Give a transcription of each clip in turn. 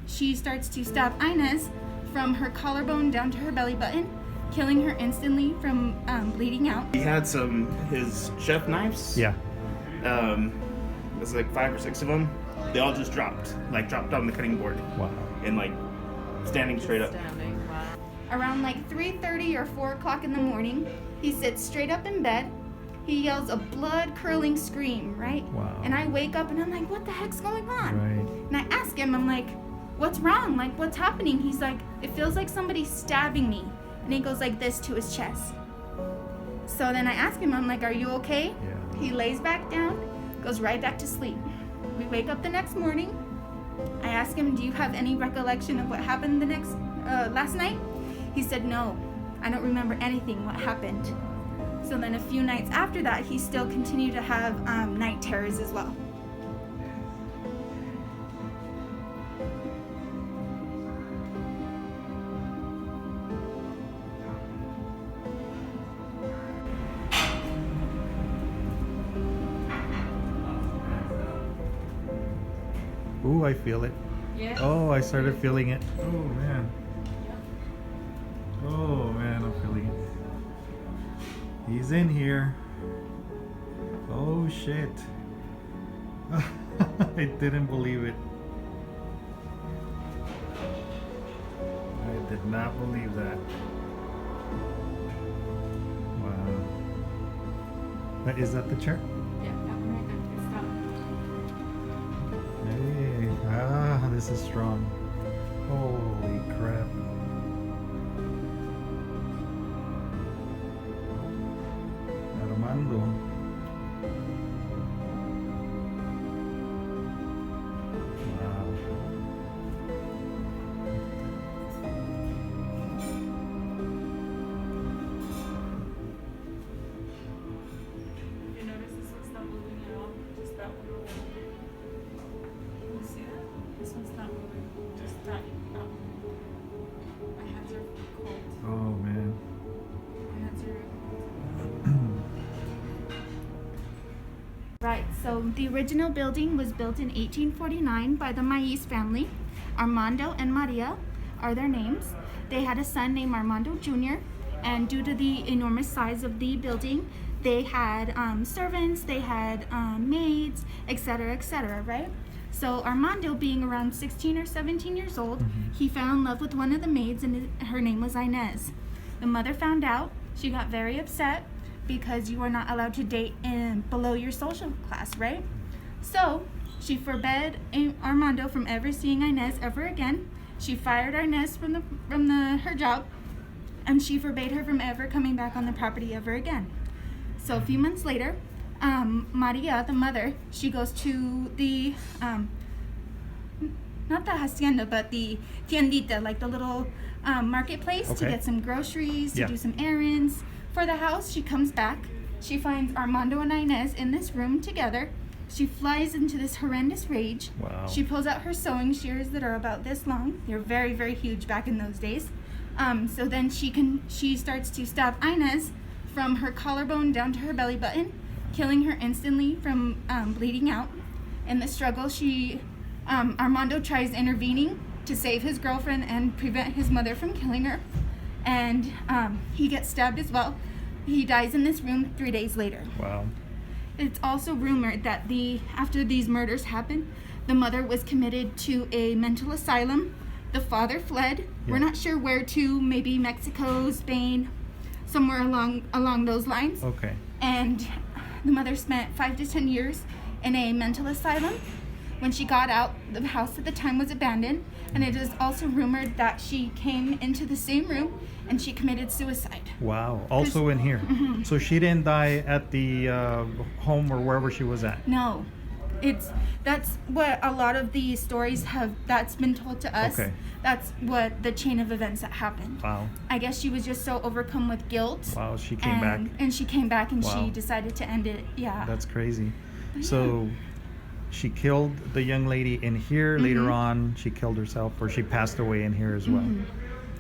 She starts to stab Inez from her collarbone down to her belly button, killing her instantly from bleeding out. He had his chef knives. Yeah. There's like 5 or 6 of them. They all just dropped on the cutting board. Wow. And like standing straight up. Wow. Around like 3:30 or 4 o'clock in the morning, he sits straight up in bed. He yells a blood-curdling scream, right? Wow. And I wake up and I'm like, what the heck's going on? Right. And I ask him, I'm like, what's wrong? Like, what's happening? He's like, it feels like somebody's stabbing me. And he goes like this to his chest. So then I ask him, I'm like, are you okay? Yeah. He lays back down, goes right back to sleep. We wake up the next morning. I ask him, do you have any recollection of what happened last night? He said, no, I don't remember anything, what happened. So then a few nights after that, he still continued to have night terrors as well. Ooh, I feel it. Yeah. Oh, I started feeling it. Oh man. Oh man, I'm feeling it. He's in here. Oh shit. I didn't believe it. I did not believe that. Wow. Is that the chair? Yeah, right there. Stop. Hey, this is strong. Holy crap. Armando. Wow. You notice this one's not moving at all? Just that one. Can you see that? This one's not moving. Just that. My hands are cold. Oh man. My hands are cold. Right, so the original building was built in 1849 by the Maes family. Armando and Maria are their names. They had a son named Armando Jr., and due to the enormous size of the building, they had servants, they had maids, etc., right? So Armando, being around 16 or 17 years old, he fell in love with one of the maids, and her name was Inez. The mother found out. She got very upset, because you are not allowed to date below your social class, right? So she forbade Armando from ever seeing Inez ever again. She fired Inez from her job, and she forbade her from ever coming back on the property ever again. So a few months later, Maria, the mother, she goes to the not the Hacienda, but the tiendita, like the little marketplace, to get some groceries, to do some errands for the house. She comes back. She finds Armando and Inez in this room together. She flies into this horrendous rage. Wow. She pulls out her sewing shears that are about this long. They're very, very huge back in those days. So then she starts to stab Inez from her collarbone down to her belly button, killing her instantly from bleeding out. In the struggle, Armando tries intervening to save his girlfriend and prevent his mother from killing her. And he gets stabbed as well. He dies in this room 3 days later. Wow. It's also rumored that after these murders happened, the mother was committed to a mental asylum. The father fled. Yeah. We're not sure where to, maybe Mexico, Spain, somewhere along those lines. Okay. And the mother spent 5 to 10 years in a mental asylum. When she got out, the house at the time was abandoned, and it is also rumored that she came into the same room and she committed suicide. Wow. Also in here. So she didn't die at the home or wherever she was at. No. That's what a lot of the stories that's been told to us. Okay. That's what the chain of events that happened. Wow. I guess she was just so overcome with guilt. Wow, she came back. And she came back and Wow. she decided to end it. Yeah. That's crazy. So she killed the young lady in here. Later on, she killed herself, or she passed away in here as well.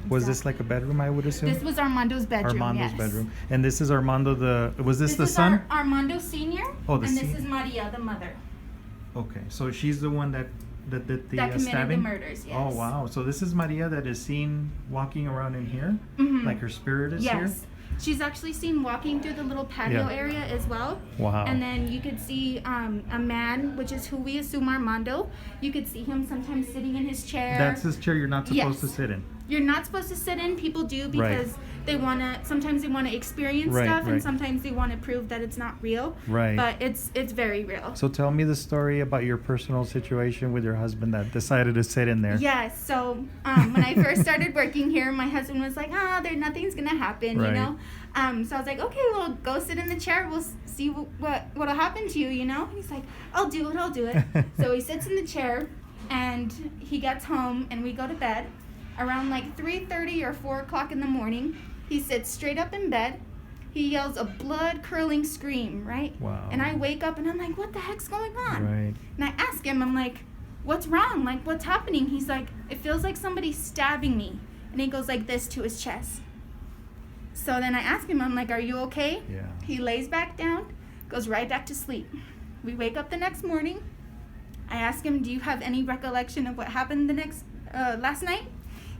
Was this like a bedroom, I would assume? This was Armando's bedroom. Armando's yes. bedroom. And this is Armando was this the is son? Armando Sr. Oh, the and this senior. is Maria, the mother. Okay, so she's the one that that did the that committed stabbing? the murders. Yes. Oh wow! So this is Maria that is seen walking around in here, Mhm. like her spirit is here. Yes. She's actually seen walking through the little patio Yeah. area as well. Wow. And then you could see a man, which is who we assume Armando. You could see him sometimes sitting in his chair. That's his chair you're not supposed Yes. to sit in. You're not supposed to sit in. People do Right. because they want to. Sometimes they want to experience Right, stuff, right. and sometimes they want to prove that it's not real. Right. But it's very real. So tell me the story about your personal situation with your husband that decided to sit in there. Yes. So when I first started working here, my husband was like, there nothing's gonna happen, Right. you know. So I was like, okay, well, go sit in the chair. We'll see what'll happen to you, you know. He's like, I'll do it. So he sits in the chair, and he gets home, and we go to bed. Around like 3:30 or 4 o'clock in the morning, he sits straight up in bed. He yells a blood-curdling scream, right? Wow. And I wake up, and I'm like, what the heck's going on? Right. And I ask him, I'm like, what's wrong? Like, what's happening? He's like, it feels like somebody's stabbing me. And he goes like this to his chest. So then I ask him, I'm like, are you okay? Yeah. He lays back down, goes right back to sleep. We wake up the next morning. I ask him, do you have any recollection of what happened last night?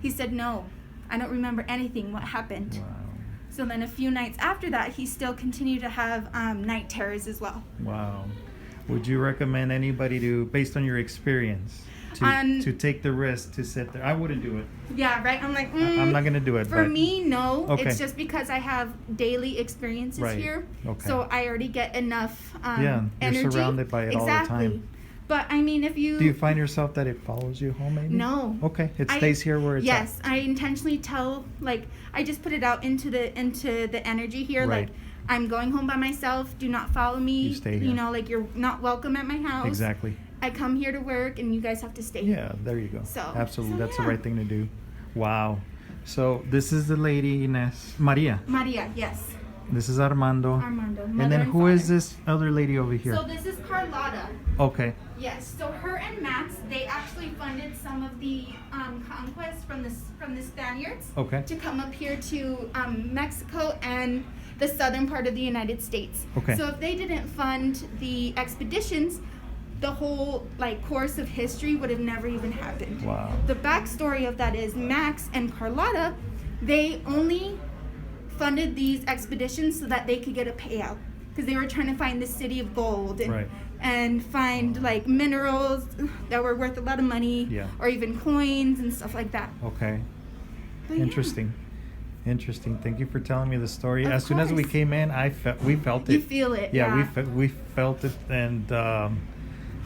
He said, no, I don't remember anything, what happened. Wow. So then a few nights after that, he still continued to have night terrors as well. Wow. Would you recommend anybody to, based on your experience, to take the risk to sit there? I wouldn't do it. Yeah, right? I'm like, I'm not gonna do it. For but me, no. Okay. It's just because I have daily experiences Right. here. Okay. So I already get enough you're energy. surrounded by it all the Exactly. time. But I mean, if you... Do you find yourself that it follows you home, maybe? No. Okay, it I- stays here where it's Yes, I intentionally tell, like, I just put it out into the energy here. Right. Like, I'm going home by myself. Do not follow me. You stay here. You know, like, you're not welcome at my house. at. Exactly. I come here to work, and you guys have to stay here. Yeah, there you go. So- Absolutely, so that's yeah. the right thing to do. Wow. So this is the lady Inez, Maria. Maria, yes. This is Armando. Armando. And mother then who is father. this other lady over here? So this is Carlotta. Okay. Yes, so her and Max, they actually funded some of the conquest from the Spaniards Okay. to come up here to Mexico and the southern part of the United States. Okay. So if they didn't fund the expeditions, the whole course of history would have never even happened. Wow. The backstory of that is Max and Carlotta, they only funded these expeditions so that they could get a payout because they were trying to find the city of gold and, Right. and find minerals that were worth a lot of money Yeah. or even coins and stuff like that. Okay. But yeah. Interesting. Interesting. Thank you for telling me the story. Of As soon as we course. came in, we felt it. You feel it. Yeah, Yeah. we felt it, and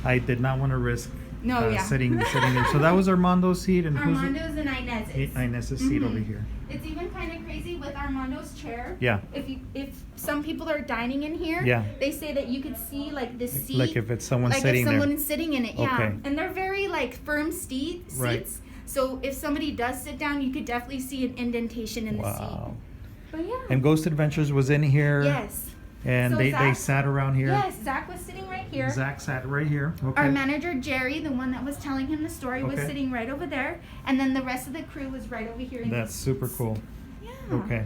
I did not want to risk No, yeah. sitting there. So that was Armando's seat, and Armando's and Inez's. Inez's seat over Mhm. here. It's even kind of crazy with Armando's chair. Yeah. If some people are dining in here, Yeah. they say that you could see the seat. Like if it's someone Like sitting if someone there. is sitting in it, yeah. Okay. And they're very seat seats. Right. So if somebody does sit down, you could definitely see an indentation in the Wow. seat. But yeah. And Ghost Adventures was in here. Yes. And So they Zach- sat around here. Yes, Zach was sitting right here. Zach sat right here. Okay. Our manager Jerry, the one that was telling him the story, was Okay. sitting right over there, and then the rest of the crew was right over here. In That's this- super cool. Yeah. Okay.